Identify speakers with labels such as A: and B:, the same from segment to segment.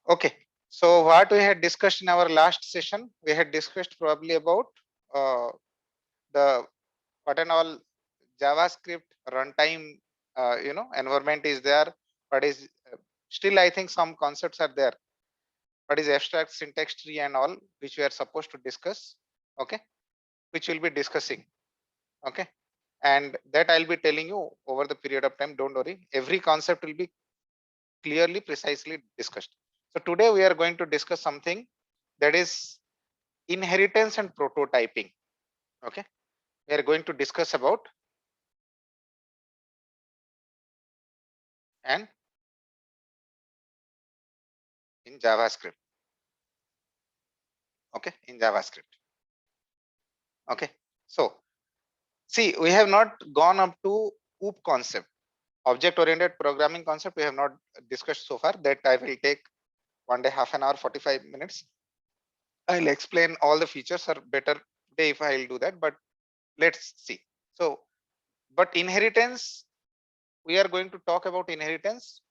A: Okay. So what we had discussed in our last session, we had discussed probably about uh, the what and all JavaScript runtime, environment is there, but is still I think some concepts are there. What is abstract syntax tree and all, which we are supposed to discuss. Okay, which we'll be discussing. Okay, and that I'll be telling you over the period of time. Don't worry, every concept will be clearly, precisely discussed. So today we are going to discuss something that is inheritance and prototyping. Okay, we are going to discuss about and in JavaScript. Okay, in JavaScript. Okay, so see, we have not gone up to OOP concept, object oriented programming concept. We have not discussed so far. That I will take one day, half an hour, 45 minutes. I'll explain all the features are better today if I'll do that, but let's see. So, but inheritance, we are going to talk about inheritance.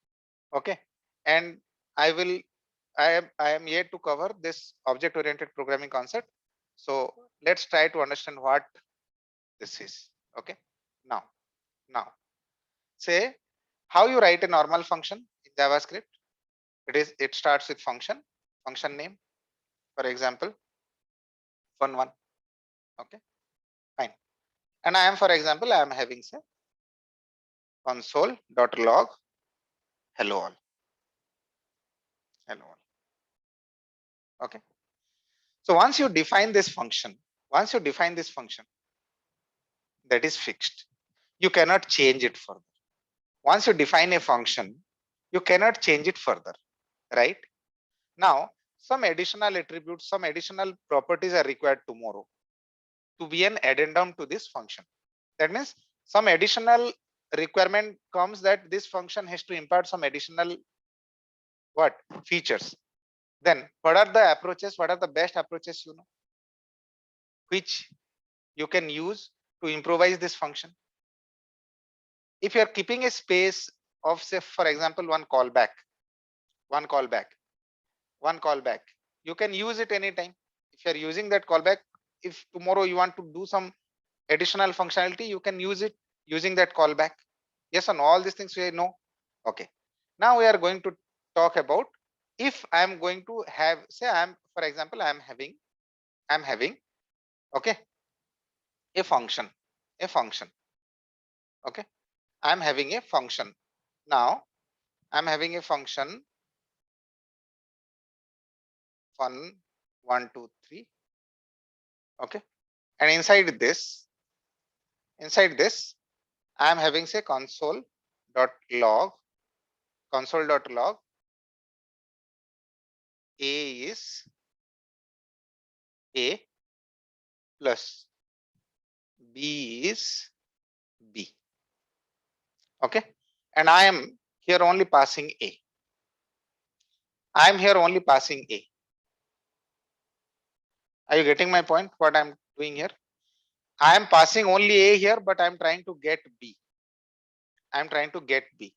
A: Okay, and I will I am yet to cover this object oriented programming concept. So let's try to understand what this is. Okay, now say how you write a normal function in JavaScript. It starts with function name, for example, fun1. Okay, fine. And I am, for example, I am having say console.log hello all. Hello all. Okay. So once you define this function, that is fixed. You cannot change it further. Once you define a function, you cannot change it further, right? Now, some additional attributes, some additional properties are required tomorrow to be an addendum to this function. That means some additional requirement comes that this function has to impart some additional what features. Then what are the approaches? What are the best approaches, which you can use to improvise this function? If you are keeping a space of, say, for example, one callback, you can use it anytime. If you are using that callback, if tomorrow you want to do some additional functionality, you can use it using that callback. Yes or no? All these things we know. Okay. Now we are going to talk about if I am going to have, say, for example, I'm having, okay, a function. Okay. I'm having a function. Now I'm having a function fun 1 2 3. Okay, and inside this I am having say console.log a is a plus b is b. Okay, and I am here only passing a. I am here only passing a. Are you getting my point? What I'm doing here? I am passing only a here, but I'm trying to get b. I'm trying to get b.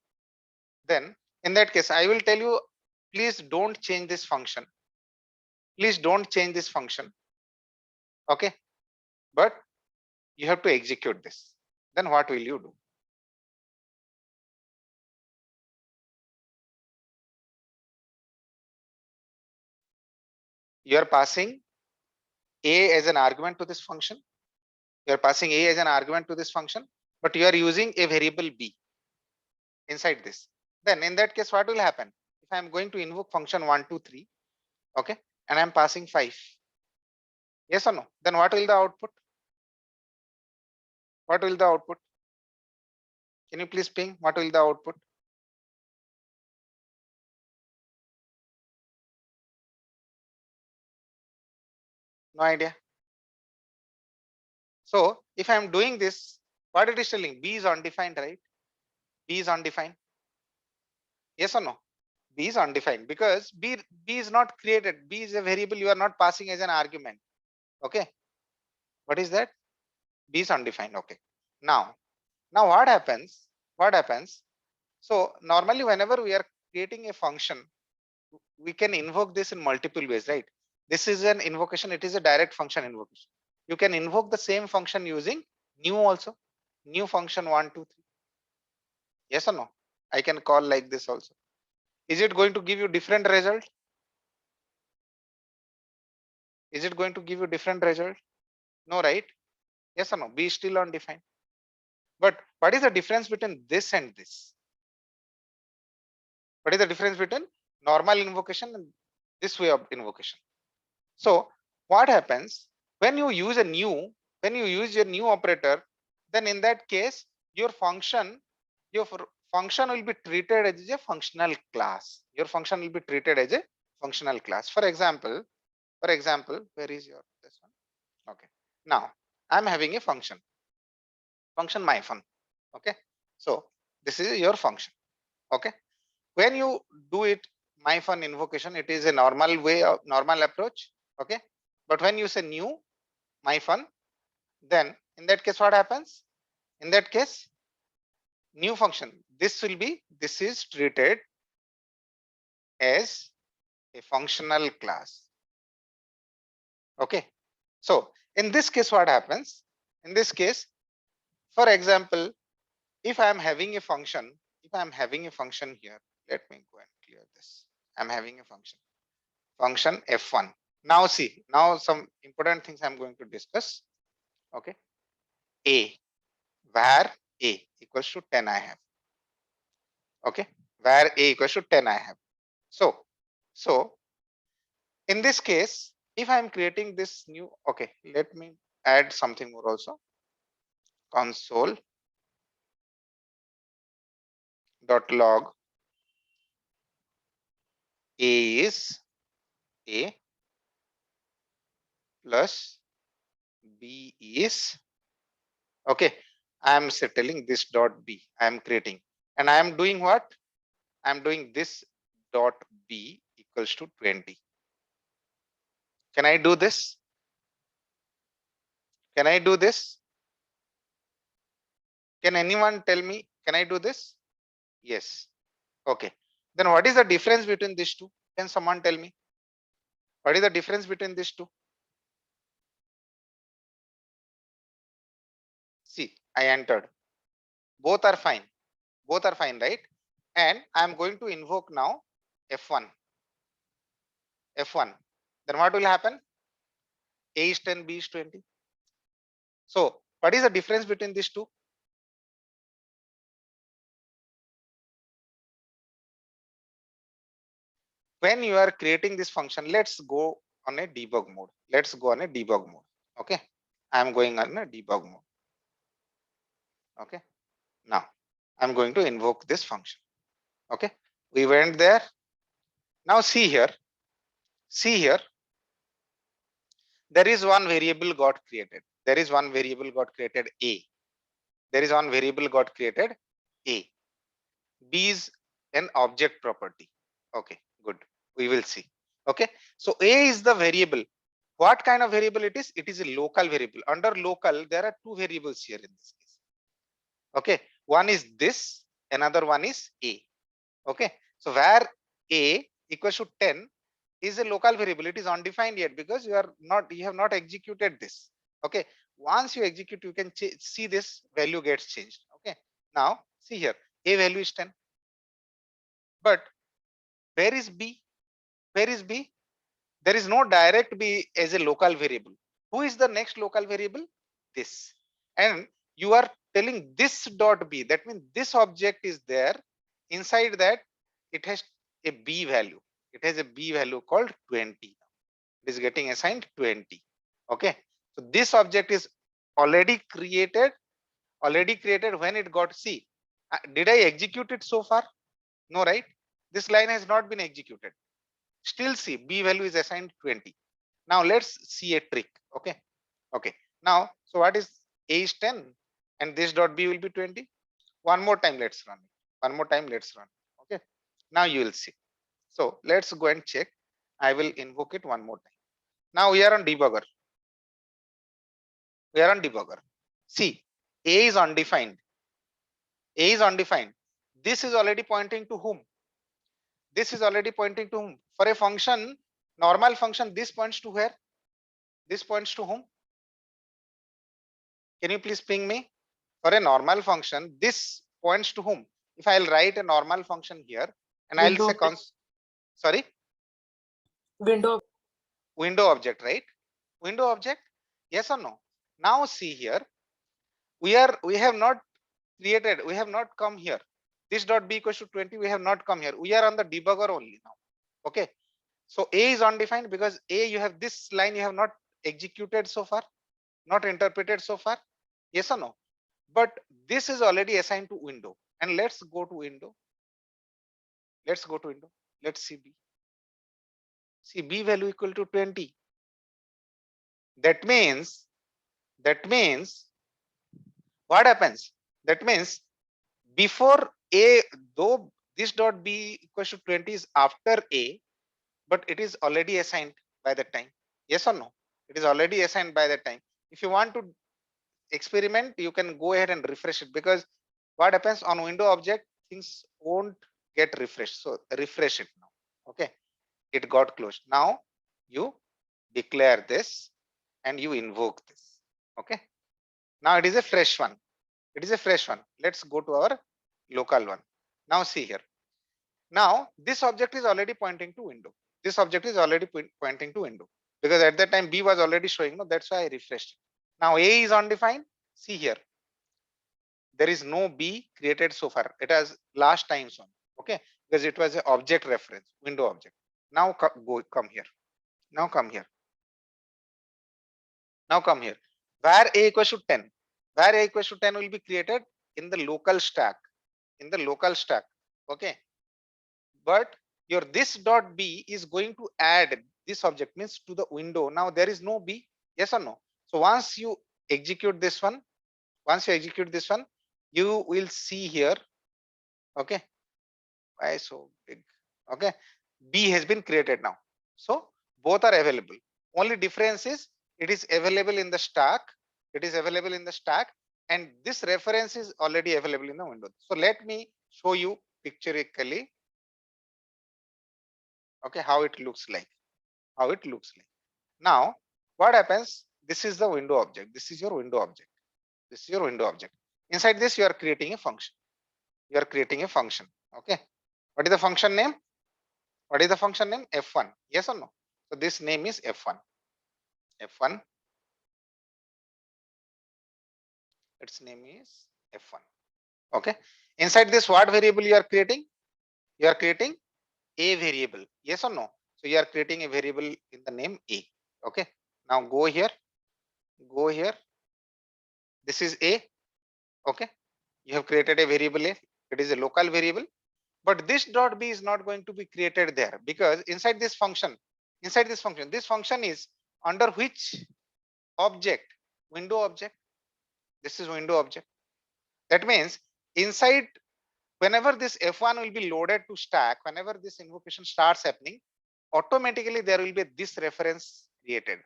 A: Then in that case, I will tell you, please don't change this function. Please don't change this function. Okay, but you have to execute this. Then what will you do? You are passing a as an argument to this function. You are passing a as an argument to this function, but you are using a variable b inside this. Then in that case, what will happen? If I am going to invoke function 1 2 3, okay, and I'm passing 5, yes or no? Then what will the output? What will the output? Can you please ping? What will the output? No idea. So if I'm doing this, what it is telling? B is undefined, right? B is undefined. Yes or no? B is undefined because B is not created. B is a variable you are not passing as an argument. Okay. What is that? B is undefined. Okay. Now what happens? So normally whenever we are creating a function, we can invoke this in multiple ways, right? This is an invocation. It is a direct function invocation. You can invoke the same function using new also. New function 1, 2, 3. Yes or no? I can call like this also. Is it going to give you different result? Is it going to give you different result? No, right? Yes or no? B is still undefined. But what is the difference between this and this? What is the difference between normal invocation and this way of invocation? So what happens when you use a new operator, then in that case, your function will be treated as a functional class. Your function will be treated as a functional class. For example, where is your this one? Okay. Now I'm having a function my fun. Okay. So this is your function. Okay. When you do it my fun invocation, it is a normal approach. Okay. But when you say new my fun, then in that case what happens? In that case, new function, this is treated as a functional class. Okay. So in this case what happens? In this case, for example, if I am having a function, here, let me go and clear this. I'm having a function f1. Now see, now some important things I'm going to discuss. Okay. A, where a equals to 10 I have. Okay. Where a equals to 10 I have. So in this case, if I'm creating this new, okay, let me add something more also. Console dot log a is a plus b is, okay, I am settling this dot b, I am creating, and I am doing what? I am doing this dot b equals to 20. Can I do this? Can I do this? Can anyone tell me? Can I do this? Yes. Okay. Then what is the difference between these two? Can someone tell me? What is the difference between these two? See, I entered. Both are fine. Both are fine, right? And I'm going to invoke now F1. F1. Then what will happen? A is 10, B is 20. So what is the difference between these two? When you are creating this function, let's go on a debug mode. Let's go on a debug mode. Okay. I'm going on a debug mode. Okay. Now I'm going to invoke this function. Okay. We went there. Now see here. See here. There is one variable got created. There is one variable got created A. There is one variable got created A. B is an object property. Okay, good. We will see. Okay. So A is the variable. What kind of variable it is? It is a local variable. Under local, there are two variables here in this case. Okay. One is this, another one is A. Okay. So where A equals to 10 is a local variable. It is undefined yet because you have not executed this. Okay. Once you execute, you can see this value gets changed. Okay. Now see here, A value is 10. But where is B? Where is B? There is no direct B as a local variable. Who is the next local variable? This. And you are telling this dot B. That means this object is there. Inside that, it has a B value. It has a B value called 20. It is getting assigned 20. Okay. So this object is already created when it got C. Did I execute it so far? No, right? This line has not been executed. Still see B value is assigned 20. Now let's see a trick. Okay. Okay. Now, so what is A is 10 and this dot B will be 20. One more time, let's run it. One more time, let's run. Okay. Now you will see. So let's go and check. I will invoke it one more time. Now we are on debugger. We are on debugger. See, A is undefined. A is undefined. This is already pointing to whom? This is already pointing to whom? For a function, normal function, this points to where? This points to whom? Can you please ping me? For a normal function, this points to whom? If I'll write a normal function here and I'll say
B: Window.
A: sorry,
B: Window.
A: window object, right? Window object, yes or no? Now see here, we have not created, we have not come here. This dot b equals to 20, we have not come here. We are on the debugger only now. Okay. So A is undefined because A, you have this line you have not executed so far, not interpreted so far. Yes or no? But this is already assigned to window. And let's go to window. Let's go to window. Let's see B. See B value equal to 20. That means what happens? That means before A, though this dot B equals to 20 is after A, but it is already assigned by that time. Yes or no? It is already assigned by that time. If you want to experiment, you can go ahead and refresh it, because what happens on window object, things won't get refreshed. So refresh it now. Okay. It got closed. Now you declare this and you invoke this. Okay. Now it is a fresh one. It is a fresh one. Let's go to our local one. Now see here. Now this object is already pointing to window. This object is already pointing to window, because at that time B was already showing. No, that's why I refreshed it. Now A is undefined. See here. There is no B created so far. It has last times one. Okay, because it was an object reference, window object. Now come here. Now come here. Now come here. Where A equals to 10. Where A equals to 10 will be created in the local stack. In the local stack. Okay. But your this dot B is going to add this object, means to the window. Now there is no B. Yes or no? So once you execute this one, you will see here. Okay. Why so big? Okay. B has been created now. So both are available. Only difference is it is available in the stack. It is available in the stack, and this reference is already available in the window. So let me show you pictorially. Okay, how it looks like. How it looks like. Now, what happens? This is the window object. This is your window object. This is your window object. Inside this, you are creating a function. You are creating a function. Okay. What is the function name? What is the function name? F1. Yes or no? So this name is F1. F1. Its name is F1. Okay. Inside this, what variable you are creating? You are creating a variable. Yes or no? So you are creating a variable in the name A. Okay. Now go here. Go here. This is A. Okay. You have created a variable A. It is a local variable. But this dot B is not going to be created there, because inside this function, this function is under which object? Window object. This is window object. That means inside, whenever this F1 will be loaded to stack, whenever this invocation starts happening, automatically there will be this reference created.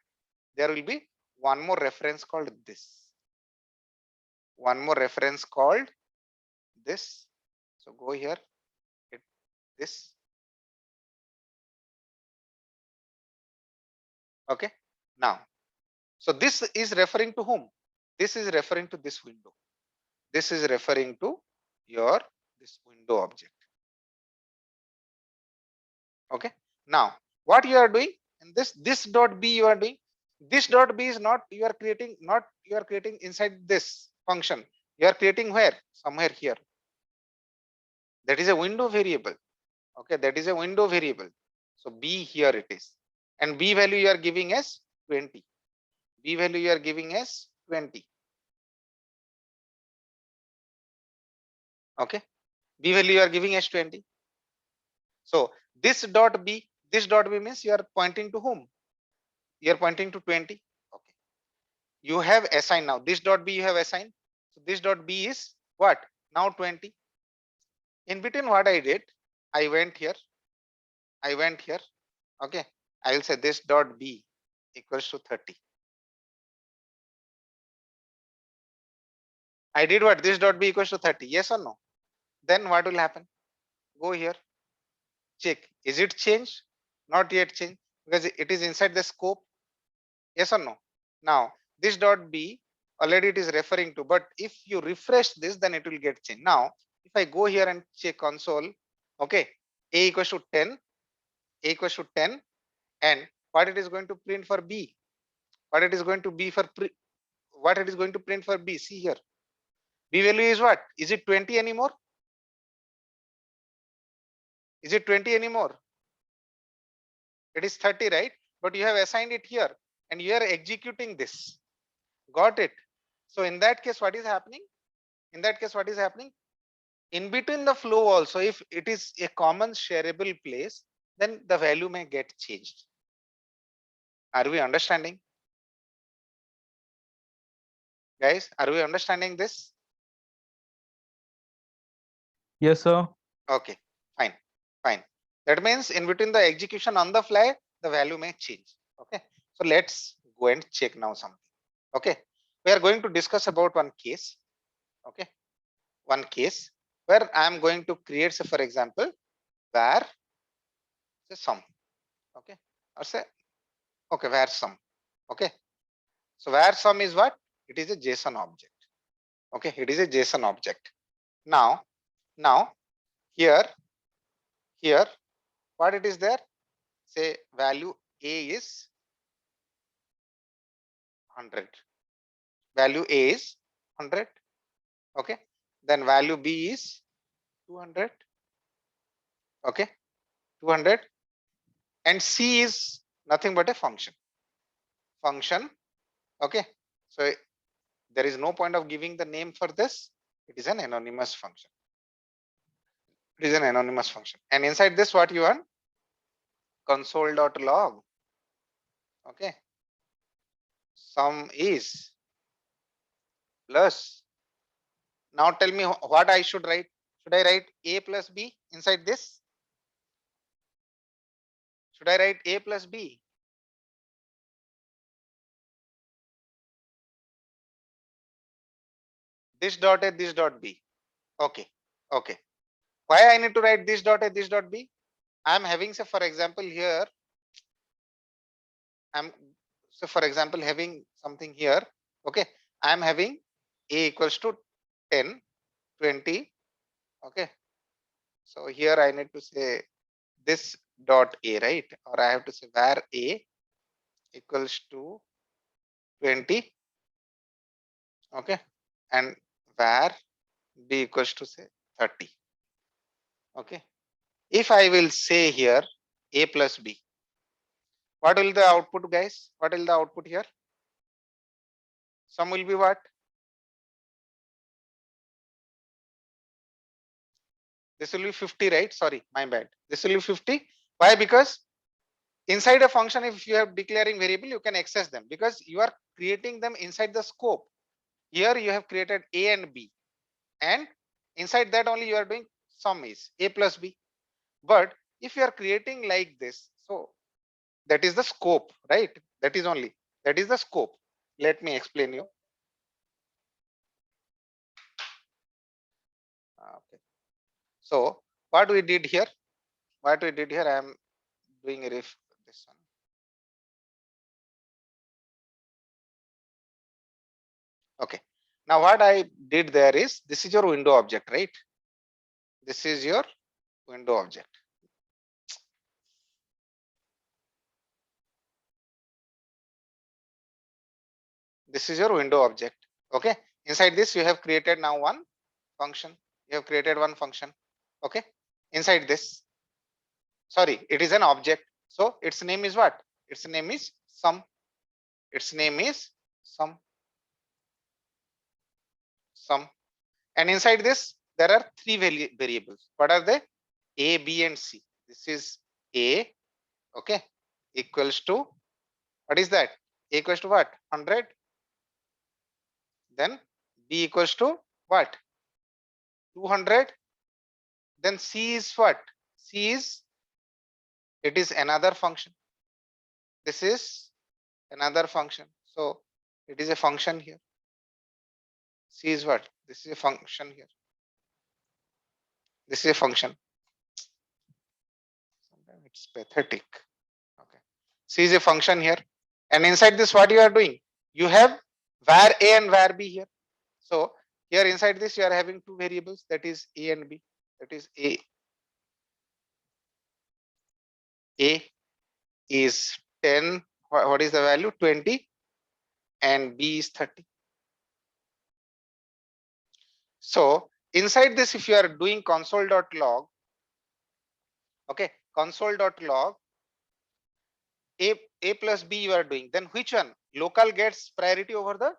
A: There will be one more reference called this. One more reference called this. So go here, hit this. Okay. Now, so this is referring to whom? This is referring to this window. This is referring to your this window object. Okay. Now, what you are doing in this dot B, you are doing this dot B is not you are creating, not you are creating inside this function. You are creating where? Somewhere here. That is a window variable. Okay, that is a window variable. So B here it is, and B value you are giving as 20. B value you are giving as 20. Okay, B value you are giving as 20. So this dot B means you are pointing to whom? You are pointing to 20. Okay, you have assigned now this dot B, you have assigned. So this dot B is what? Now 20. In between, what I did, I went here. Okay, I will say this dot B equals to 30. I did what? This dot B equals to 30. Yes or no? Then what will happen? Go here. check, is it changed? Not yet changed, because it is inside the scope. Yes or no? Now this dot b already it is referring to, but if you refresh this, then it will get changed. Now if I go here and check console, okay, a equals to 10, a equals to 10, and what it is going to print for b, what it is going to be for what it is going to print for b. See here, b value is what? Is it 20 anymore? Is it 20 anymore? It is 30, right? But you have assigned it here and you are executing this. Got it? So in that case, what is happening? In that case, what is happening? In between the flow also, if it is a common shareable place, then the value may get changed. Are we understanding? Guys, are we understanding this?
C: Yes, sir.
A: Okay, fine, fine. That means in between the execution on the fly, the value may change. Okay, so let's go and check now something. Okay, we are going to discuss about one case. Okay, one case where I am going to create, say for example, where say sum. Okay, or say okay, where sum. Okay, so where sum is what? It is a JSON object. Okay, it is a JSON object. Now here what it is there? Say value a is 100. Value a is 100. Okay, then value b is 200. Okay, 200, and c is nothing but a function. Okay, so there is no point of giving the name for this. It is an anonymous function. It is an anonymous function, and inside this, what you want? Console.log. Okay, sum is plus. Now tell me what I should write. Should I write a plus b inside this? Should I write a plus b? This dot a, this dot b. Okay, okay. Why I need to write this dot a, this dot b? I'm having, say for example, here I'm, so for example, having something here. Okay, I'm having a equals to 10, 20. Okay, so here I need to say this dot a, right? Or I have to say where a equals to 20. Okay, and where b equals to say 30. Okay, if I will say here a plus b, what will the output, guys? What will the output here? Sum will be what? This will be 50, right? Sorry, my bad. This will be 50. Why? Because inside a function, if you are declaring variable, you can access them because you are creating them inside the scope. Here you have created a and b, and inside that only you are doing sum is a plus b. But if you are creating like this, so that is the scope, right? That is the scope. Let me explain you. Okay. So what we did here, I am doing a ref this one. Okay. Now what I did there is, this is your window object, right? This is your window object. This is your window object. Okay. Inside this, you have created now one function. You have created one function. Okay. Inside this, sorry, it is an object. So its name is what? Its name is sum. Its name is sum. Sum. And inside this, there are three variables. What are they? A, B, and C. This is A, okay, equals to, what is that? A equals to what? 100. Then B equals to what? 200. Then C is what? C is, it is another function. This is another function. So it is a function here. C is what? This is a function here. This is a function. It's pathetic. Okay. C is a function here. And inside this, what you are doing? You have var A and var B here. So here inside this, you are having two variables, that is A and B. That is A is 10. What is the value? 20. And B is 30. So inside this, if you are doing console.log, okay, console.log, A plus B you are doing, then which one? Local gets priority over the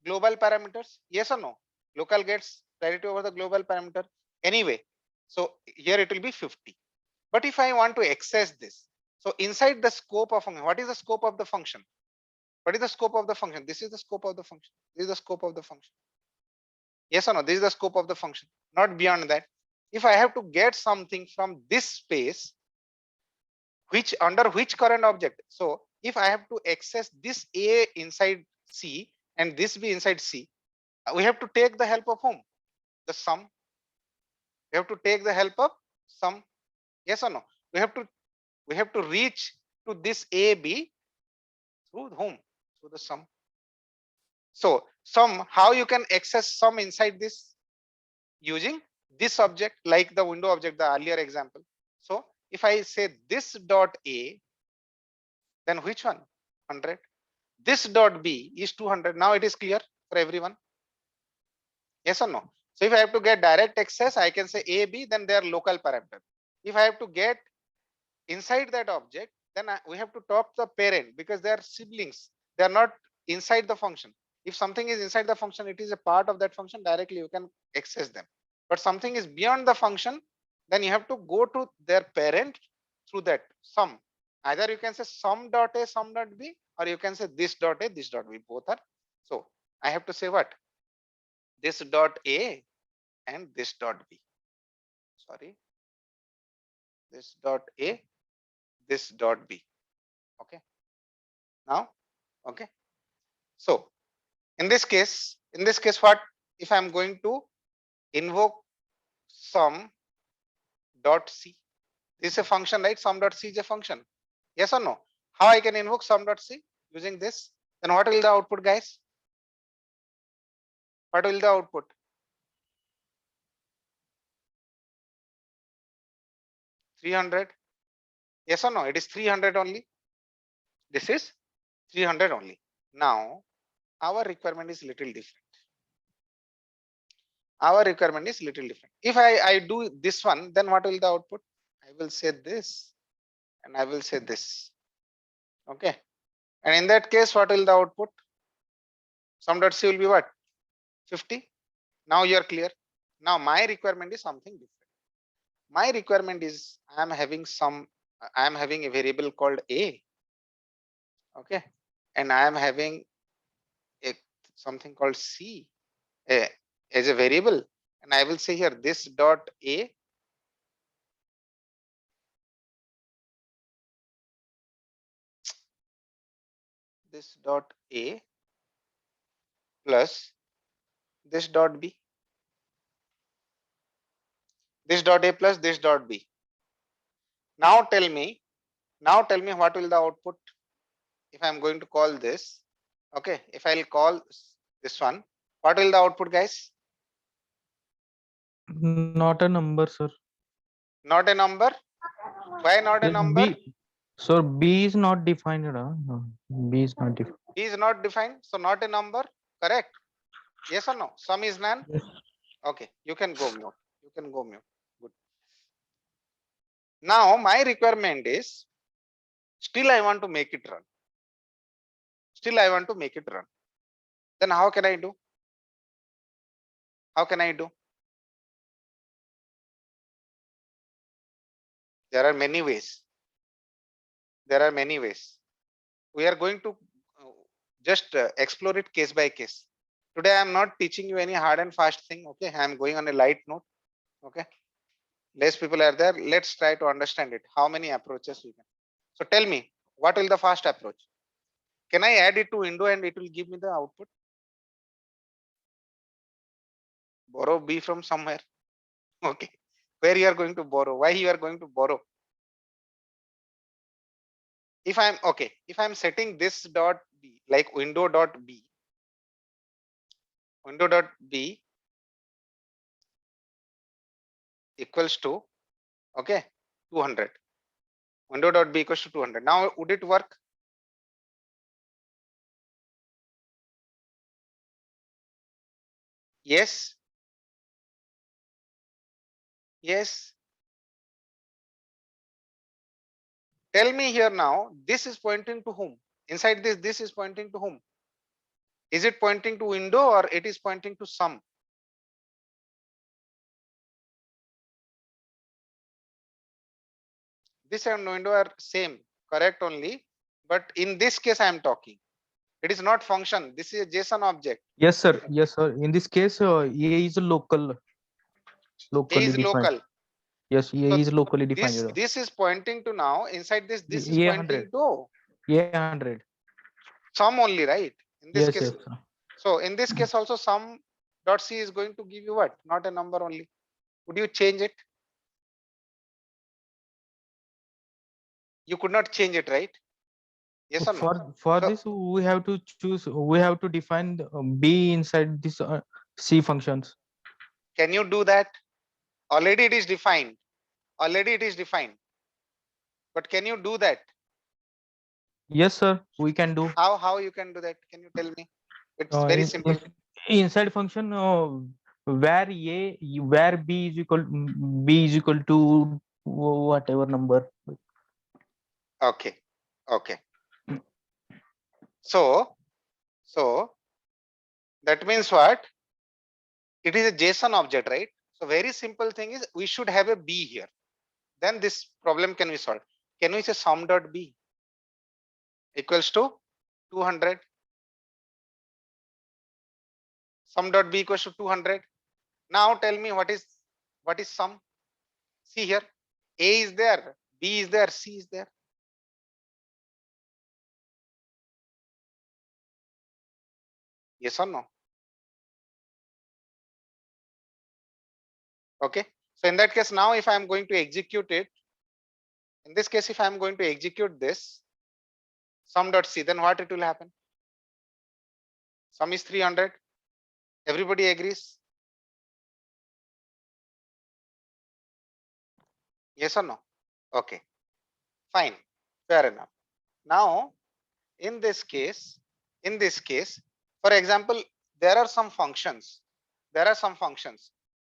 A: global parameters? Yes or no? Local gets priority over the global parameter. Anyway, so here it will be 50. But if I want to access this, so inside the scope of function, what is the scope of the function? What is the scope of the function? This is the scope of the function. This is the scope of the function. Yes or no? This is the scope of the function, not beyond that. If I have to get something from this space, which under which current object? So if I have to access this A inside C and this B inside C, we have to take the help of whom? The sum. We have to take the help of sum. Yes or no? We have to reach to this A B through whom? Through the sum. So sum, how you can access sum inside this? Using this object, like the window object, the earlier example. So if I say this dot A, then which one? 100. This dot B is 200. Now it is clear for everyone. Yes or no? So if I have to get direct access, I can say A, B, then they are local parameter. If I have to get inside that object, then we have to talk to the parent because they are siblings. They are not inside the function. If something is inside the function, it is a part of that function, directly you can access them. But something is beyond the function, then you have to go to their parent through that sum. Either you can say sum dot A, sum dot B, or you can say this dot A, this dot B. Both are. So I have to say what? This dot A and this dot B. Sorry. This dot A, this dot B. Okay. Now, okay. So in this case, what if I'm going to invoke sum dot C? This is a function, right? Sum dot C is a function. Yes or no? How I can invoke sum dot C using this? Then what will the output, guys? What will the output? 300. Yes or no? It is 300 only. This is 300 only. Now our requirement is little different. Our requirement is little different. If I do this one, then what will the output? I will say this and I will say this. Okay. And in that case, what will the output? Sum dot C will be what? 50. Now you are clear. Now my requirement is something different. My requirement is I am having a variable called A. Okay. And I am having a something called C as a variable. And I will say here this dot A this dot A plus this dot B. This dot A plus this dot B. Now tell me what will the output if I'm going to call this. Okay, if I'll call this one, what will the output, guys?
C: Not a number, sir.
A: Not a number. Why not a
C: Yes,
A: number?
C: B. So B is not defined. No, B is not defined.
A: B is not defined, so not a number. Correct? Yes or no? Sum is none.
C: Yes.
A: Okay, you can go mute. You can go mute. Good. Now my requirement is still I want to make it run. Still I want to make it run. Then how can I do? How can I do? There are many ways. There are many ways. We are going to just explore it case by case. Today I am not teaching you any hard and fast thing. Okay, I am going on a light note. Okay, less people are there. Let's try to understand it. How many approaches we can? So tell me, what will the fast approach? Can I add it to window and it will give me the output? Borrow B from somewhere. Okay, where you are going to borrow? Why you are going to borrow? if I'm okay, if I'm setting this dot b like window dot b equals to, okay, 200. Window dot b equals to 200. Now would it work? Yes. Yes. Tell me here now, this is pointing to whom? Inside this is pointing to whom? Is it pointing to window or it is pointing to sum? This and window are same, correct only. But in this case, I am talking. It is not function. This is a JSON object.
C: Yes, sir. Yes, sir. In this case, A is
A: A
C: locally
A: is
C: defined.
A: local.
C: Yes, A
A: So
C: is locally defined.
A: this is pointing to now inside this is
C: A100.
A: pointing to
C: A100.
A: sum only, right? In this
C: Yes,
A: case.
C: yes. Sir.
A: So in this case also sum dot c is going to give you what? Not a number only. Would you change it? You could not change it, right? Yes or no?
C: For
A: So
C: this, we have to choose. We have to define the, B inside this C functions.
A: can you do that? Already it is defined. Already it is defined. But can you do that?
C: Yes, sir. We can do.
A: How you can do that? Can you tell me? It's very simple.
C: Inside function where B is equal to whatever number.
A: Okay. Okay. So that means what? It is a JSON object, right? So very simple thing is we should have a B here. Then this problem can be solved. Can we say sum dot B equals to 200? Sum dot B equals to 200. Now tell me what is sum? See here, A is there, B is there, C is there. Yes or no? Okay. So in that case, now if I am going to execute it, in this case, if I am going to execute this sum dot C, then what it will happen? Sum is 300. Everybody agrees? Yes or no? Okay, fine, fair enough. Now, in this case, for example, there are some functions.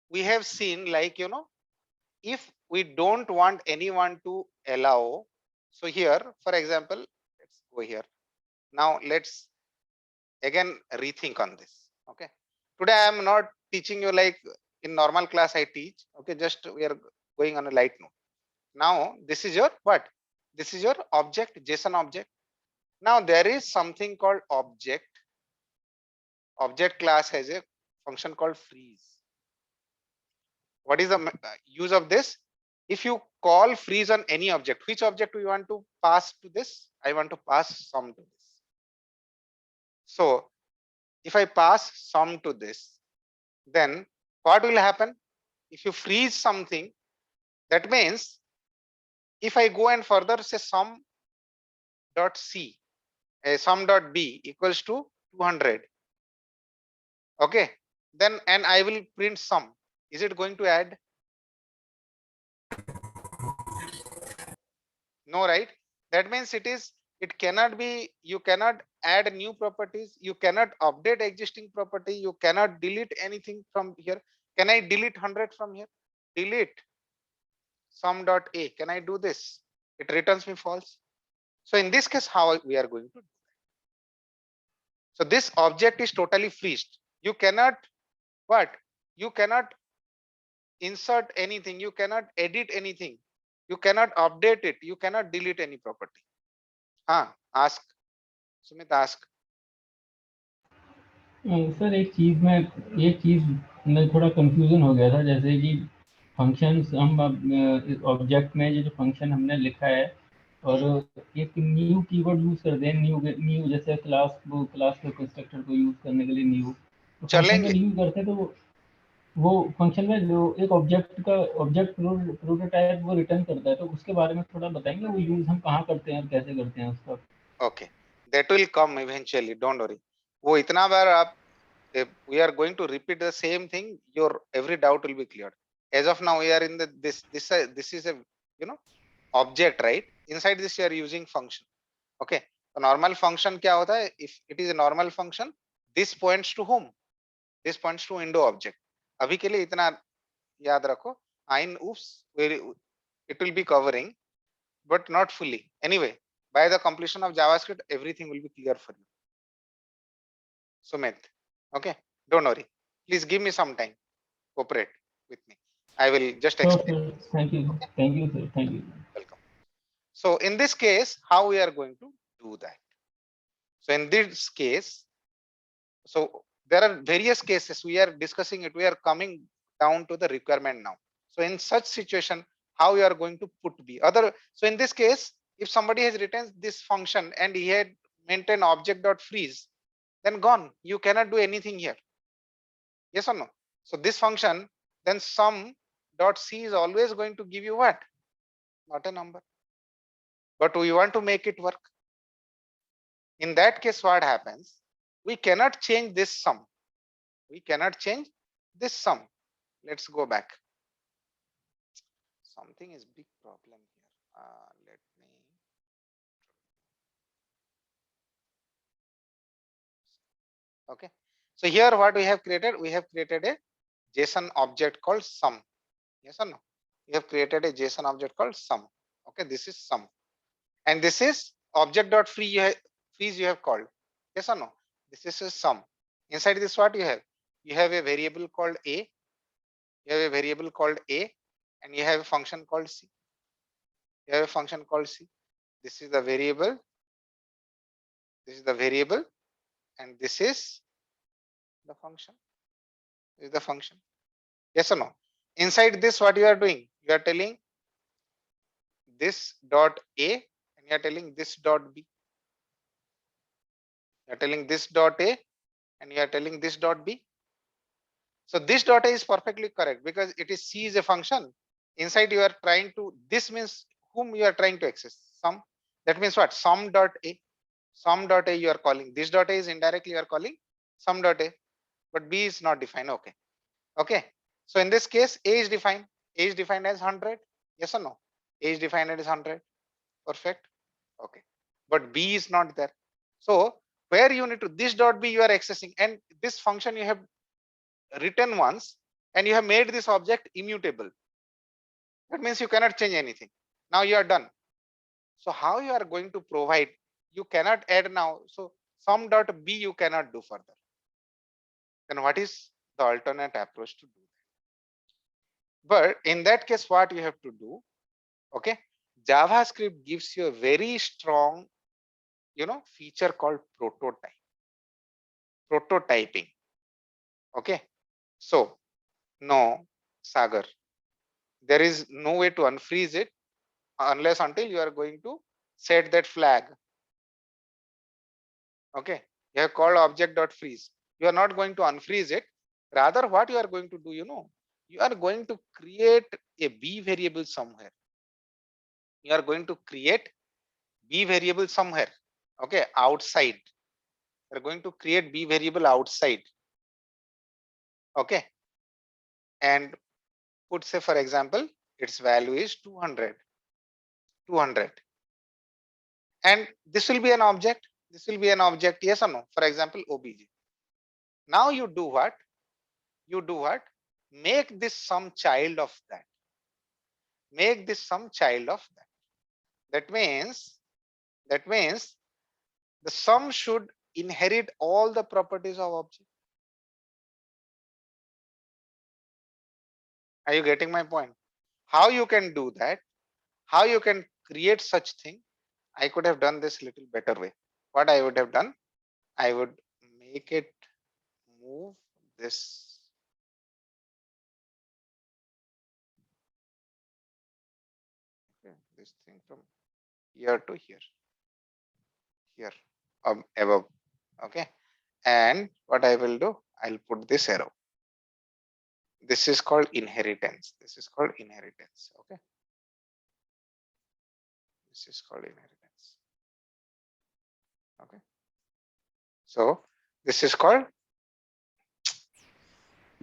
A: We have seen, like, if we don't want anyone to allow. So here, for example, let's go here. Now let's again rethink on this. Okay. Today I am not teaching you like in normal class I teach. Okay, just we are going on a light note. Now this is your what? This is your object, JSON object. Now there is something called object. Object class has a function called freeze. What is the use of this? If you call freeze on any object, which object we want to pass to this? I want to pass sum to this. So if I pass sum to this, then what will happen? If you freeze something, that means if I go and further say sum dot c, sum dot b equals to 200. Okay, then and I will print sum. Is it going to add? No, right? That means it cannot be, you cannot add new properties, you cannot update existing property, you cannot delete anything from here. Can I delete 100 from here? Delete sum dot a. Can I do this? It returns me false. So in this case, how we are going to do that? So this object is totally freezed. You cannot what? You cannot insert anything, you cannot edit anything, you cannot update it, you cannot delete any property. Ask Sumit, ask.
D: Sir एक चीज़ में थोड़ा confusion हो गया था, जैसे कि functions हम object में जो फंक्शन हमने लिखा है और एक न्यू कीवर्ड यूज करते हैं, न्यू जैसे क्लास के कंस्ट्रक्टर को यूज करने के लिए न्यू फंक्शन में न्यू करते हैं तो वो फंक्शन में जो एक ऑब्जेक्ट प्रोटोटाइप वो रिटर्न करता है, तो उसके बारे में थोड़ा बताएंगे, वो यूज हम कहाँ करते हैं और कैसे करते हैं उसका?
A: Okay, that will come eventually, don't worry. वो इतना बार आप we are going to repeat the same thing, your every doubt will be cleared. As of now, we are in the this is a, you know, object, right? Inside this you are using function. Okay, तो normal function क्या होता है? If it is a normal function, this points to whom? This points to window object. अभी के लिए इतना याद रखो. In oops, it will be covering, but not fully. Anyway, by the completion of JavaScript, everything will be clear for you. Sumit, okay, don't worry. Please give me some time. Cooperate with me. I will just
D: Sure,
A: explain.
D: sir. Thank you.
A: Okay,
D: Thank you, sir. Thank you.
A: welcome. So in this case, how we are going to do that? So in this case, so there are various cases we are discussing it. We are coming down to the requirement now. So in such situation, how you are going to put B other. So in this case, if somebody has written this function and he had maintained object dot freeze, then gone. You cannot do anything here. Yes or no? So this function, then sum dot c is always going to give you what? Not a number. But we want to make it work. In that case, what happens? We cannot change this sum. We cannot change this sum. Let's go back. Something is big problem here. Let me. Okay. So here what we have created? We have created a JSON object called sum. Yes or no? We have created a JSON object called sum. Okay, this is sum. And this is object dot freeze you have called. Yes or no? This is a sum. Inside this, what you have? You have a variable called a. You have a variable called a, and you have a function called c. You have a function called c. This is the variable. This is the variable, and this is the function. This is the function. Yes or no? Inside this, what you are doing? You are telling this dot a, and you are telling this dot b. You are telling this dot a, and you are telling this dot b. So this dot a is perfectly correct because it is c is a function. Inside you are trying to, this means whom you are trying to access? Sum. That means what? Sum dot a. Sum dot a you are calling. This dot a is indirectly you are calling sum dot a, but b is not defined. Okay. Okay. So in this case, a is defined. A is defined as 100. Yes or no? A is defined as 100. Perfect. Okay. But b is not there. So where you need to, this dot b you are accessing, and this function you have written once, and you have made this object immutable. That means you cannot change anything. Now you are done. So how you are going to provide? You cannot add now. So sum dot b you cannot do further. Then what is the alternate approach to do that? But in that case, what you have to do? Okay, JavaScript gives you a very strong, feature called prototyping. Okay, so no, Sagar, there is no way to unfreeze it unless until you are going to set that flag. Okay, you have called object.freeze. You are not going to unfreeze it. Rather, what you are going to do, you are going to create a b variable somewhere. You are going to create b variable somewhere. Okay, outside. You are going to create b variable outside. Okay, and put, say for example, its value is 200. And this will be an object. This will be an object, yes or no? For example, obj. Now you do what? You do what? Make this some child of that. Make this some child of that. That means the sum should inherit all the properties of object. Are you getting my point? How you can do that? How you can create such thing? I could have done this little better way. What I would have done? I would make it move this. Okay, this thing from here to here, above. Okay, and what I will do? I'll put this arrow. This is called inheritance. This is called inheritance. Okay. This is called inheritance. Okay. So this is called,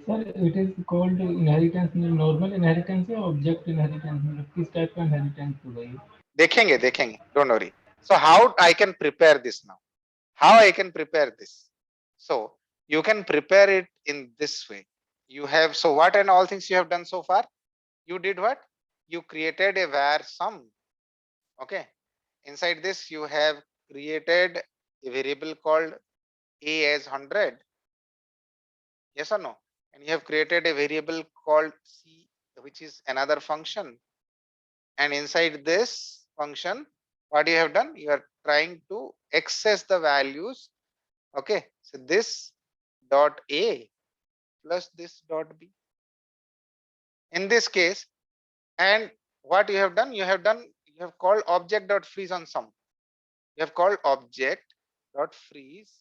D: sir it is called inheritance में normal inheritance या object inheritance मतलब किस type का inheritance होगा ये
A: देखेंगे देखेंगे, don't worry. So how I can prepare this now? How I can prepare this? So you can prepare it in this way. You have, so what and all things you have done so far? You did what? You created a var sum. Okay. Inside this, you have created a variable called a as 100. Yes or no? And you have created a variable called c, which is another function. And inside this function, what you have done? You are trying to access the values. Okay. So this dot a plus this dot b. In this case, and what you have done? You have called object dot freeze on sum. You have called object dot freeze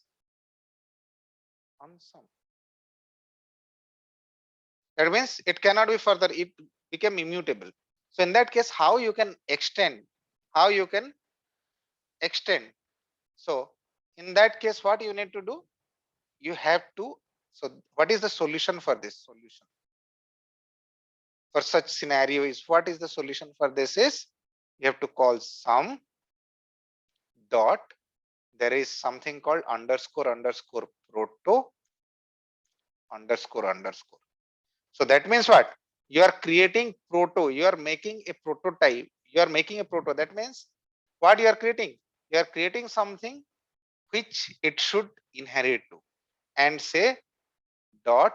A: on sum. That means it cannot be further, it became immutable. So in that case, how you can extend? How you can extend? So in that case, what you need to do? You have to, so what is the solution for this solution? For such scenario is, what is the solution for this is, you have to call sum dot, there is something called underscore underscore proto underscore underscore. So that means what? You are creating proto, you are making a prototype, you are making a proto. That means what you are creating? You are creating something which it should inherit to, and say dot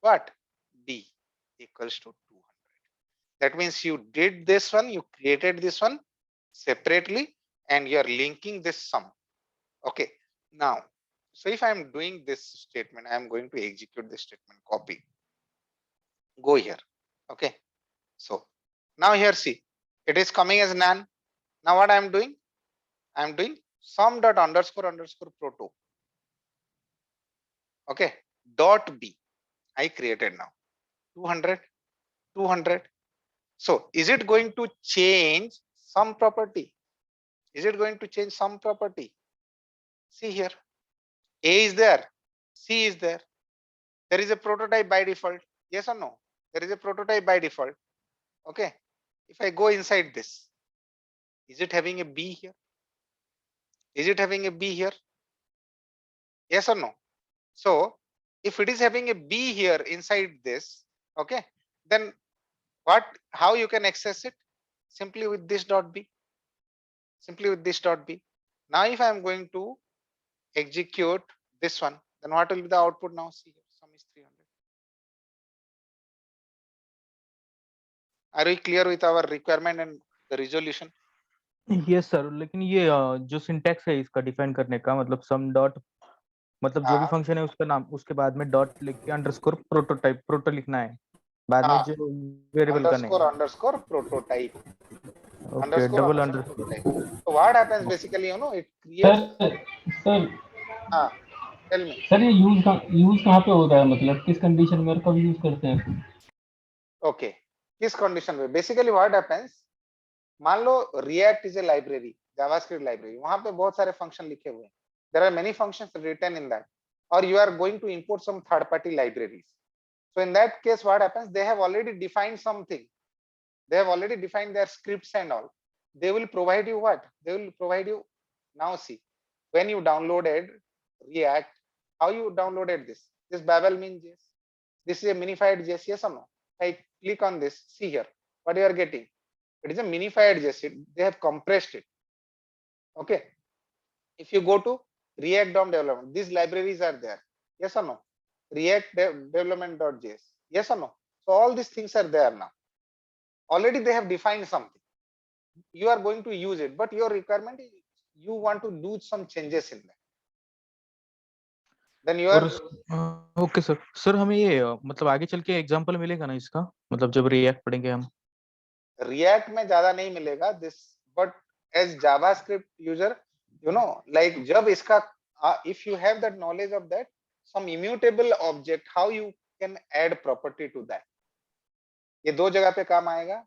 A: what? B equals to 200. That means you did this one, you created this one separately, and you are linking this sum. Okay. Now, so if I am doing this statement, I am going to execute this statement, copy, go here. Okay. So now here, see, it is coming as nan. Now what I am doing? I am doing sum dot underscore underscore proto. Okay. Dot b. I created now 200, 200. So is it going to change some property? Is it going to change some property? See here, A is there, C is there. There is a prototype by default. Yes or no? There is a prototype by default. Okay. If I go inside this, is it having a B here? Is it having a B here? Yes or no? So if it is having a B here inside this, okay, then what, how you can access it? Simply with this dot B. Simply with this dot B. Now if I am going to execute this one, then what will be the output now? See here, sum is 300. Are we clear with our requirement and the resolution?
C: Yes sir, लेकिन ये जो syntax है इसका define करने का, मतलब सम dot, मतलब जो भी फंक्शन है उसका नाम, उसके बाद में डॉट लिख के अंडरस्कोर प्रोटोटाइप, प्रोटो लिखना है, बाद में जो वेरिएबल का name,
A: underscore prototype.
C: Okay,
A: Underscore
C: double
A: underscore
C: underscore.
A: prototype. So what happens basically, you know, it creates.
D: Sir
A: Tell me.
D: Sir ये यूज कहाँ पे होता है, मतलब किस कंडीशन में और कब यूज करते हैं?
A: Okay. किस condition में? Basically what happens? मान लो React is a library, JavaScript library. वहां पे बहुत सारे function लिखे हुए हैं. There are many functions written in that. Or you are going to import some third-party libraries. So in that case, what happens? They have already defined something. They have already defined their scripts and all. They will provide you what? They will provide you, now see, when you downloaded React, how you downloaded this? This Babel mean JS. This is a minified JS, yes or no? I click on this, see here, what you are getting. It is a minified JS. They have compressed it. Okay. If you go to React DOM development, these libraries are there. Yes or no? React development.js. Yes or no? So all these things are there now. Already they have defined something. You are going to use it, but your requirement is you want to do some changes in that. Then you are.
C: Okay sir. Sir हमें ये मतलब आगे चल के example मिलेगा ना इसका, मतलब जब रिएक्ट पढ़ेंगे हम?
A: React में ज्यादा नहीं मिलेगा this, but as JavaScript user, you know, like जब इसका if you have that knowledge of that, some immutable object, how you can add property to that. ये दो जगह पे काम आएगा.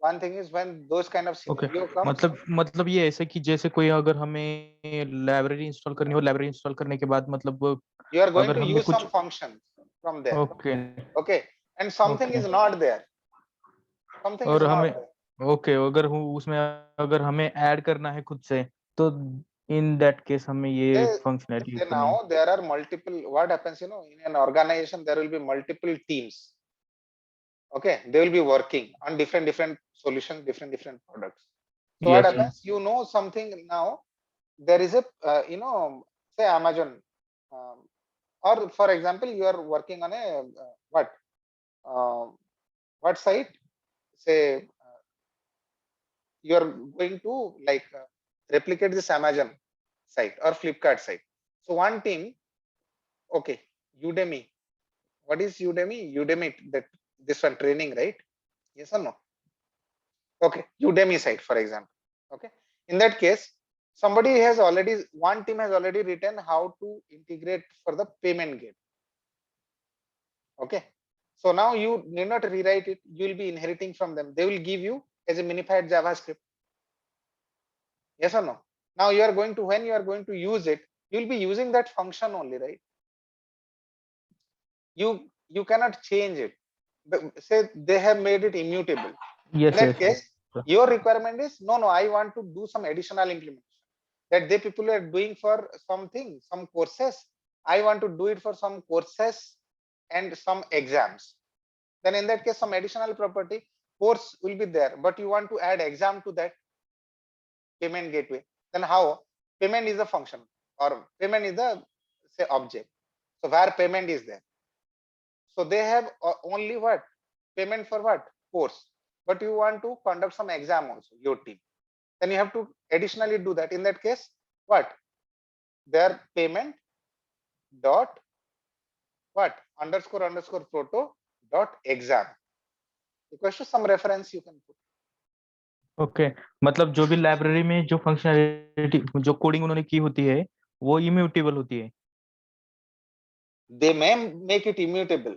A: One thing is when those kind of scenario comes.
C: मतलब ये ऐसे कि जैसे कोई अगर हमें लाइब्रेरी इंस्टॉल करनी हो, लाइब्रेरी इंस्टॉल करने के बाद मतलब
A: You are going
C: अगर
A: to
C: हमने
A: use
C: कुछ
A: some functions from there.
C: Okay
A: Okay, and something is not there. Something is
C: और
A: not
C: हमें
A: there.
C: ओके अगर उसमें अगर हमें ऐड करना है खुद से तो इन दैट केस हमें ये फंक्शनैलिटी यूज
A: Say
C: करनी है.
A: now there are multiple. What happens, in an organization there will be multiple teams. Okay, they will be working on different solutions, different products. So what
C: Yes, sir.
A: happens, something now, there is a say Amazon, or for example you are working on a what site, say you are going to like replicate this Amazon site or Flipkart site. So one team, okay, Udemy. What is Udemy? Udemy, that this one training, right? Yes or no? Okay, Udemy site, for example. Okay, in that case, one team has already written how to integrate for the payment gate. Okay, so now you need not rewrite it. You will be inheriting from them. They will give you as a minified JavaScript. Yes or no? Now when you are going to use it, you will be using that function only, right? You cannot change it. Say they have made it immutable.
C: Yes,
A: In that
C: yes.
A: case, your requirement is no, I want to do some additional implementation that they people are doing for something, some courses. I want to do it for some courses and some exams. Then in that case, some additional property course will be there, but you want to add exam to that payment gateway. Then how? Payment is a function or payment is the say object. So where payment is there. So they have only what? Payment for what? Course. But you want to conduct some exam also, your team. Then you have to additionally do that. In that case, what? Their payment dot what? __ proto dot exam. Equals to some reference you can put.
C: Okay मतलब जो भी library में जो functionality जो coding उन्होंने की होती है वो इम्यूटेबल होती है.
A: They may make it immutable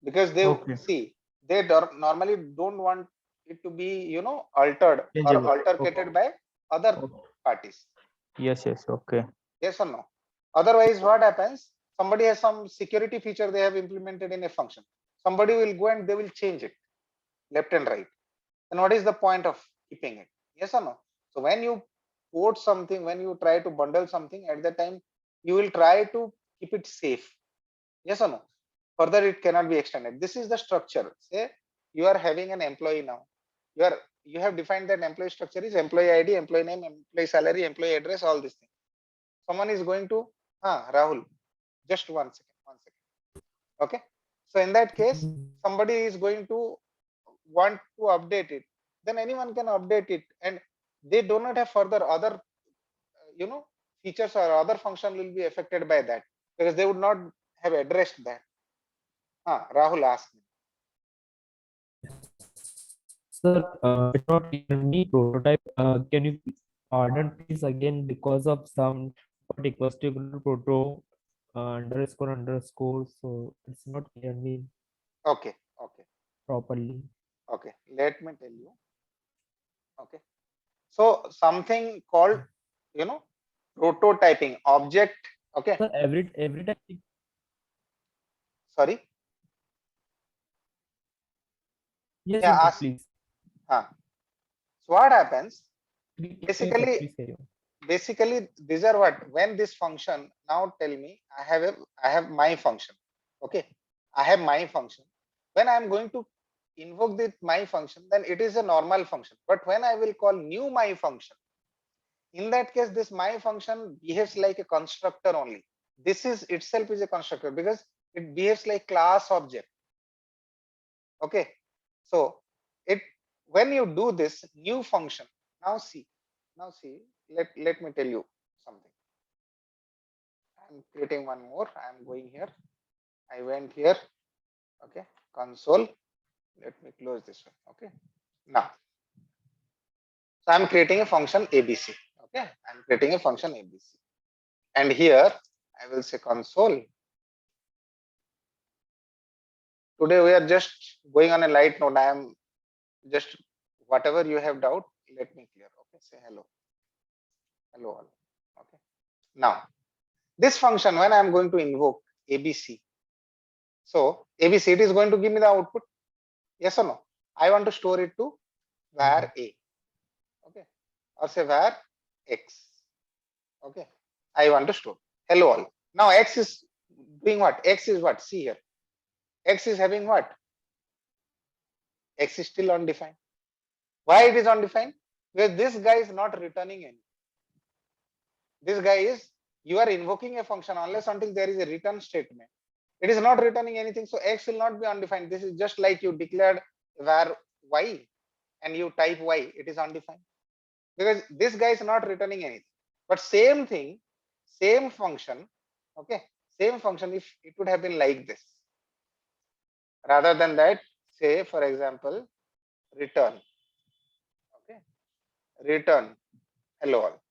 A: because they see they normally don't want it to be altered or altercated by other parties.
C: Yes, okay.
A: Yes or no? Otherwise, what happens? Somebody has some security feature they have implemented in a function. Somebody will go and they will change it left and right. Then what is the point of keeping it? Yes or no? So when you code something, when you try to bundle something, at that time you will try to keep it safe. Yes or no? Further, it cannot be extended. This is the structure. Say you are having an employee now. You have defined that employee structure is employee ID, employee name, employee salary, employee address, all these things. Someone is going to Rahul, just one second. Okay, so in that case somebody is going to want to update it, then anyone can update it, and they do not have further other features or other function will be affected by that because they would not have addressed that. Rahul asked me.
E: Sir, it's not clearly prototype. Can you order please again because of some not equals to equal to proto __. So it's not clearly
A: Okay.
E: properly.
A: Okay, let me tell you. Okay, so something called prototyping object. Okay,
E: Sir, every time.
A: sorry.
E: Yes,
A: Yeah,
E: yes, sir,
A: ask.
E: please.
A: So what happens?
E: Please,
A: Basically,
E: please carry on.
A: basically these are what, when this function, now tell me, I have my function. Okay, I have my function. When I'm going to invoke this my function, then it is a normal function. But when I will call new my function, in that case this my function behaves like a constructor only. This is itself is a constructor because it behaves like class object. Okay, so when you do this new function, now see, let me tell you something. I'm creating one more. I'm going here. I went here. Okay, console. Let me close this one. Okay, now, so I'm creating a function ABC. Okay, I'm creating a function ABC, and here I will say console. Today we are just going on a light note. I am just, whatever you have doubt, let me clear. Okay, say hello. Hello all. Okay. Now, this function, when I am going to invoke ABC, so ABC, it is going to give me the output. Yes or no? I want to store it to var A. Okay. Or say var X. Okay. I want to store. Hello all. Now X is doing what? X is what? See here. X is having what? X is still undefined. Why it is undefined? Because this guy is not returning any. This guy is, you are invoking a function unless until there is a return statement. It is not returning anything. So X will not be undefined. This is just like you declared var Y and you type Y, it is undefined. Because this guy is not returning anything. But same thing, same function, okay, same function, if it would have been like this. Rather than that, say for example, return. Okay, return hello all.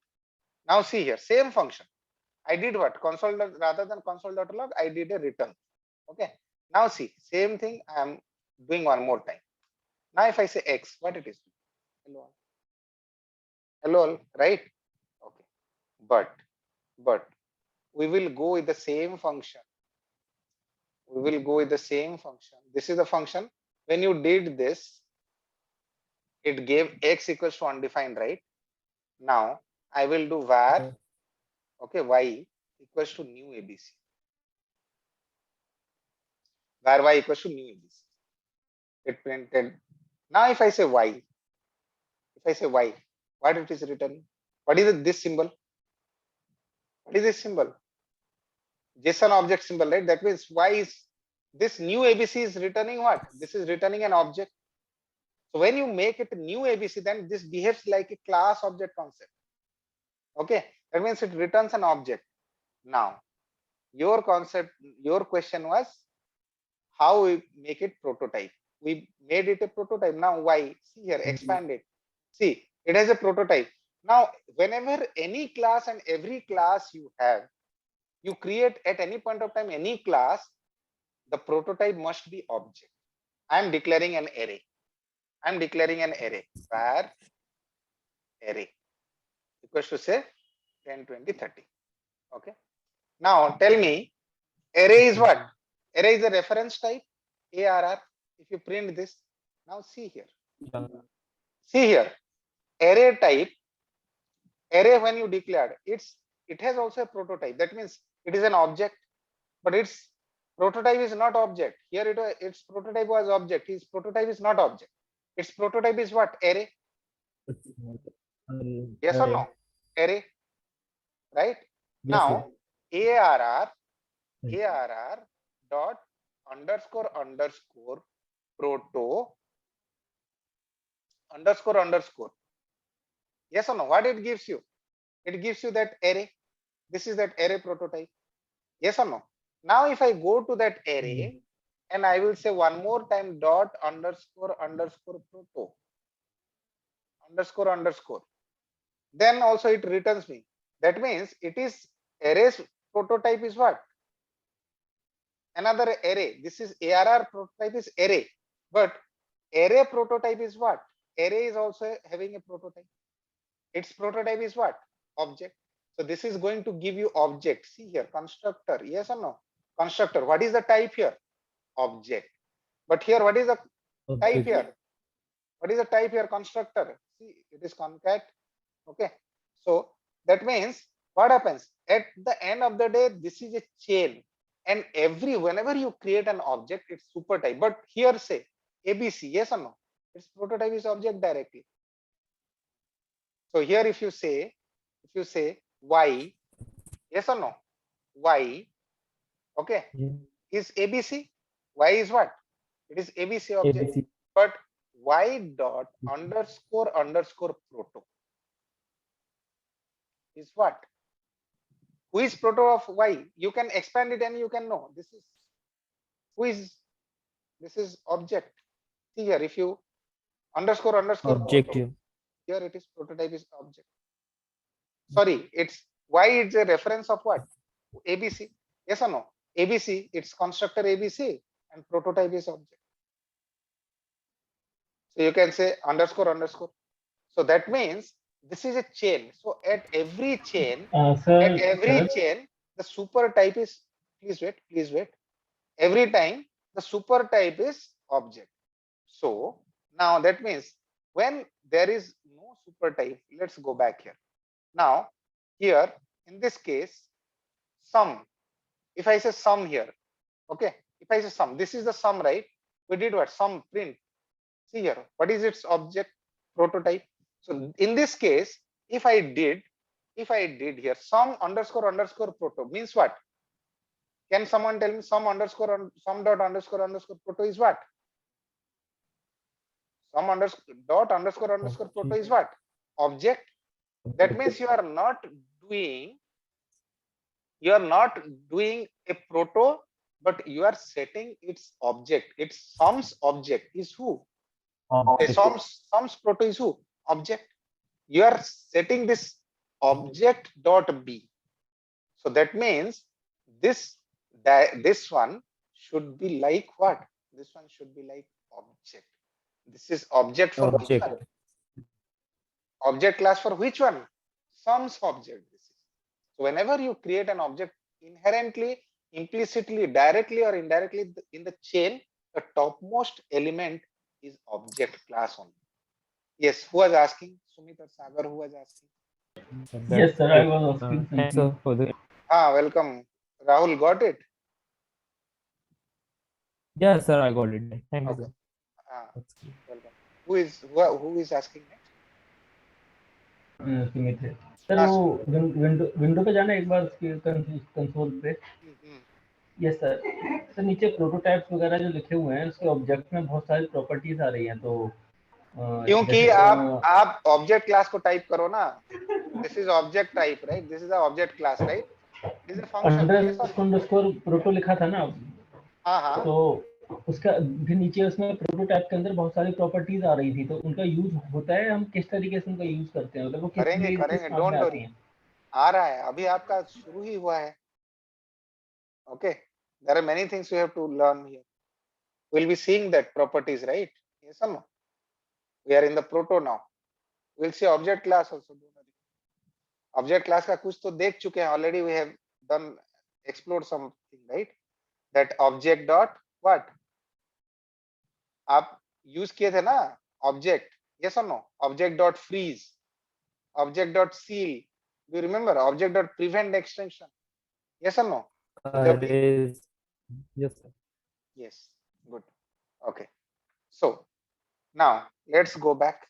A: Now see here, same function. I did what? Console rather than console.log, I did a return. Okay. Now see, same thing I am doing one more time. Now if I say X, what it is? Hello all. Hello all, right? Okay. But we will go with the same function. We will go with the same function. This is the function. When you did this, it gave X equals to undefined, right? Now I will do var, okay, Y equals to new ABC. Var Y equals to new ABC. It printed. Now if I say Y, what it is written? What is this symbol? What is this symbol? JSON object symbol, right? That means Y is, this new ABC is returning what? This is returning an object. So when you make it new ABC, then this behaves like a class object concept. Okay, that means it returns an object. Now, your concept, your question was how we make it prototype. We made it a prototype. Now why? See here, expand it. See, it has a prototype. Now, whenever any class and every class you have, you create at any point of time any class, the prototype must be object. I am declaring an array. I am declaring an array where array equals to say 10, 20, 30. Okay. Now tell me, array is what? Array is a reference type, ARR. If you print this, now see here. See here, array type, array when you declared, it has also a prototype. That means it is an object, but its prototype is not object. Here its prototype was object. Its prototype is not object. Its prototype is what? Array. Yes or no? Array. Right? Now ARR dot underscore proto underscore. Yes or no? What it gives you? It gives you that array. This is that array prototype. Yes or no? Now if I go to that array and I will say one more time dot underscore proto underscore, then also it returns me. That means it is array's prototype is what? Another array. This is ARR prototype is array, but array prototype is what? Array is also having a prototype. Its prototype is what? Object. So this is going to give you object. See here, constructor. Yes or no? Constructor. What is the type here? Object. But here, what is the type here? What is the type here? Constructor. See, it is concat. Okay. So that means what happens at the end of the day, this is a chain, and whenever you create an object, it's super type. But here say ABC, yes or no? Its prototype is object directly. So here if you say Y, yes or no? Y, okay, is ABC. Y is what? It is ABC object. But Y dot underscore proto is what? Who is proto of Y? You can expand it and you can know this is who is, this is object. See here, if you underscore
E: Object.
A: proto, here it is prototype is object. Sorry, it's Y, it's a reference of what? ABC. Yes or no? ABC, it's constructor ABC, and prototype is object. So you can say underscore underscore. So that means this is a chain. So at every chain,
D: Sir,
A: the super type is, please wait. Every time the super type is object. So now that means when there is no super type, let's go back here. Now here in this case, sum, if I say sum here, okay, if I say sum, this is the sum, right? We did what? Sum print. See here, what is its object? Prototype. So in this case, if I did here sum underscore underscore proto means what? Can someone tell me sum underscore sum dot underscore underscore proto is what? Sum underscore dot underscore underscore proto is what? Object. That means you are not doing a proto, but you are setting its object. Its sums object is who? A sums proto is who? Object. You are setting this object dot b. So that means this one should be like what? This one should be like object. This is object for which one? Object class for which one? Sums object. This is. So whenever you create an object, inherently, implicitly, directly or indirectly in the chain, the topmost element is object class only. Yes, who was asking? Sumit or Sagar, who was asking?
D: yes, sir, I was asking
E: Thanks, sir,
D: something.
E: for the
A: Welcome. Rahul, got it?
E: yeah, sir. I got it. Thank you,
A: Okay.
E: sir. That's great.
A: Welcome. Who is asking next?
D: Sumit है sir,
A: हाँ,
D: वो window पे जाना एक बार उसके console पे। Yes sir. Sir नीचे prototypes वगैरह जो लिखे हुए हैं उसके ऑब्जेक्ट में बहुत सारी प्रॉपर्टीज आ रही हैं, तो
A: क्योंकि आप ऑब्जेक्ट क्लास को टाइप करो ना, this is object type, right? This is the object class, right? This is a function
D: underscore proto लिखा था ना।
A: हाँ
D: तो उसका फिर नीचे उसमें प्रोटोटाइप के अंदर बहुत सारी प्रॉपर्टीज आ रही थी, तो उनका यूज होता है, हम किस तरीके से उनका यूज करते हैं, मतलब वो किस लिए
A: करेंगे,
D: काम
A: डोंट
D: में आती
A: वरी,
D: हैं?
A: आ रहा है, अभी आपका शुरू ही हुआ है। Okay, there are many things you have to learn here. We'll be seeing that properties, right? Yes or no? We are in the proto now. We'll see object class also. Object class का कुछ तो देख चुके हैं already. We have done explored something, right? That object dot what? आप use किए थे ना object? Yes or no? Object dot freeze, object dot seal. Do you remember? Object dot prevent extension. Yes or no?
E: Yes, sir.
A: Yes. Good. Okay. So now let's go back.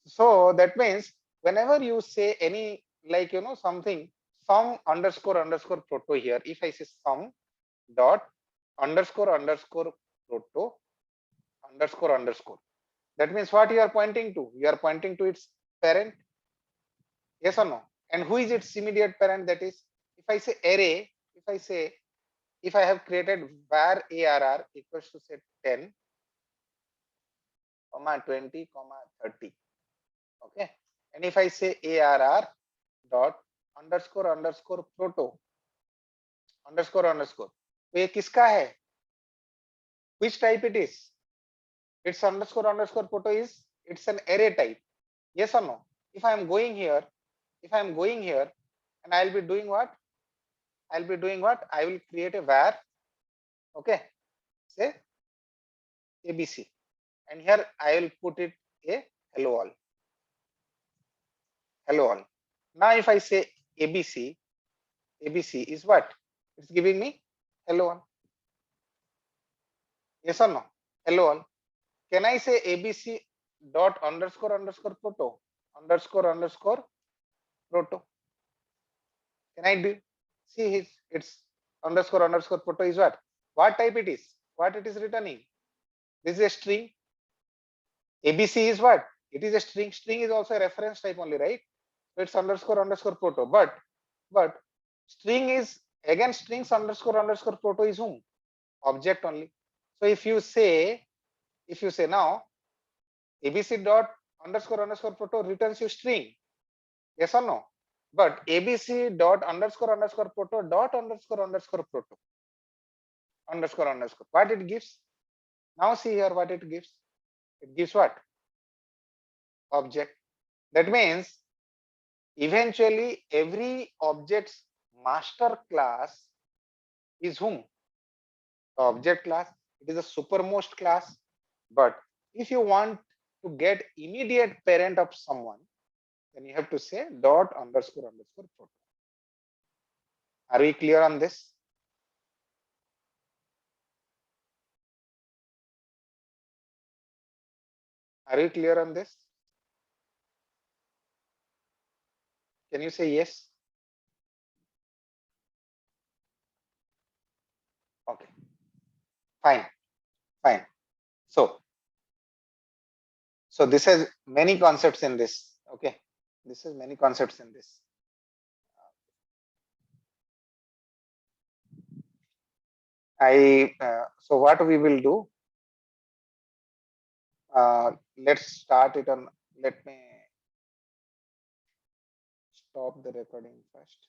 A: So that means whenever you say any, like, something, sum underscore underscore proto here, if I say sum dot underscore underscore proto underscore underscore, that means what you are pointing to? You are pointing to its parent. Yes or no? And who is its immediate parent? That is, if I say array, if I have created var arr equals to say 10, 20, 30. Okay. And if I say arr dot underscore underscore proto underscore underscore, तो ये किसका है? Which type it is? It's underscore underscore proto is, it's an array type. Yes or no? If I am going here and I'll be doing what? I will create a var, okay, say ABC, and here I will put it a hello all. Now if I say ABC is what? It's giving me hello all. Yes or no? Hello all. Can I say ABC dot underscore underscore proto underscore underscore proto? Can I do? See, it's underscore underscore proto is what? What type it is? What it is returning? This is a string. ABC is what? It is a string. String is also a reference type only, right? So it's underscore underscore proto. But string is, again, strings underscore underscore proto is whom? Object only. So if you say now ABC dot underscore underscore proto returns you string. Yes or no? But ABC dot underscore underscore proto dot underscore underscore proto. underscore underscore. What it gives? Now see here what it gives. It gives what? Object. That means eventually every object's master class is whom? Object class. It is a supermost class. But if you want to get immediate parent of someone, then you have to say dot underscore underscore proto. Are we clear on this? Are you clear on this? Can you say yes? Okay. Fine. Fine. So this has many concepts in this. Okay. This is many concepts in this. So what we will do, let's start it on, let me stop the recording first.